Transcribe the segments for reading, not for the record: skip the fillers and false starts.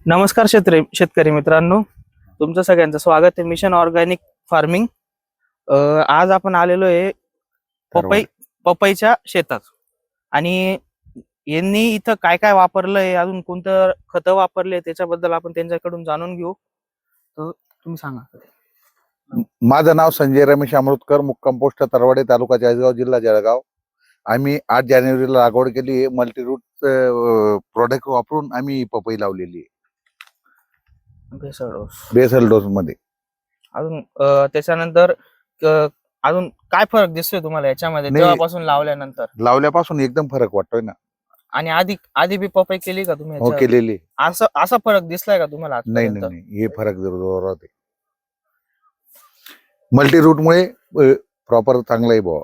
नमस्कार शेतकरी मित्रांनो, तुमचं सगळ्यांचं स्वागत आहे मिशन ऑर्गॅनिक फार्मिंग. आज आपण आलेलो आहे पपईच्या शेतात आणि यांनी इथं काय काय वापरलंय, अजून कोणतं खतं वापरले त्याच्याबद्दल आपण त्यांच्याकडून जाणून घेऊ. तर तुम्ही सांगा. माझं नाव संजय रमेश अमृतकर, मुक्काम पोस्ट तरवाडे, तालुका चाळीसगाव, जिल्हा जळगाव. आम्ही 8 जानेवारीला लागवड केली आहे. मल्टीरूट प्रोडक्ट वापरून आम्ही पपई लावलेली आहे बेसल डोस मध्ये. अजून त्याच्यानंतर अजून काय फरक दिसतोय तुम्हाला याच्यामध्ये तेव्हापासून लावल्यानंतर? लावल्यापासून एकदम फरक वाटतोय ना. आणि आधी बी पपई केली का तुम्ही? हो, केलेली. असा फरक दिसलाय का तुम्हाला? नाही, हे फरक जोरात आहे. मल्टीरूट मुळे प्रॉपर चांगला आहे बुवा.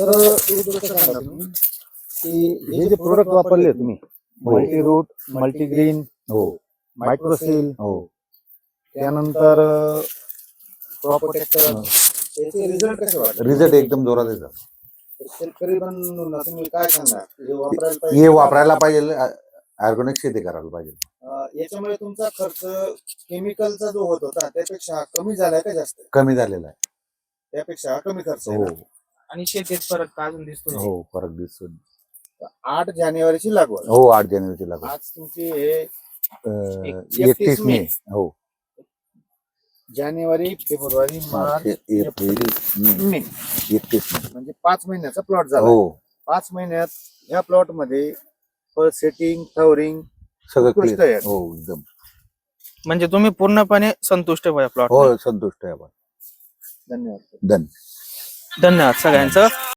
तर हे जे प्रोडक्ट वापरले तुम्ही, मल्टीरूट, मल्टीग्रीन, हो मायक्रोसील, हो त्यानंतर क्रॉप प्रोटेक्टर, याचे रिझल्ट कसे वाटले? रिझल्ट एकदम जोरात येतात. शेतकरी पण तुम्ही काय सांगणार? हे वापरायला पाहिजे, ऑर्गॅनिक शेती करायला पाहिजे. याच्यामुळे तुमचा खर्च केमिकलचा जो होत होता त्यापेक्षा कमी झालाय का जास्त? कमी झालेला आहे. त्यापेक्षा कमी खर्च आहे हो ना? आणि शेतीत फरक का अजून दिसतो? हो, फरक दिसतो. 8 जानेवारीची लागवड. हो, 8 जानेवारीची लागवड. आज तुमची हे 31 मे. हो, जानेवारी, फेब्रुवारी, मार्च, एप्रिल, मे, 31 मे. म्हणजे 5 महिन्याचा प्लॉट झाला. हो, 5 महिन्यात या प्लॉट मध्ये फळ सेटिंग, फ्लॉवरिंग सगळं उत्कृष्ट clear. आहे. हो, एकदम. म्हणजे तुम्ही पूर्णपणे संतुष्ट आहे प्लॉट? हो, संतुष्ट आहे आपण. धन्यवाद. धन्यवाद सगळ्यांचं.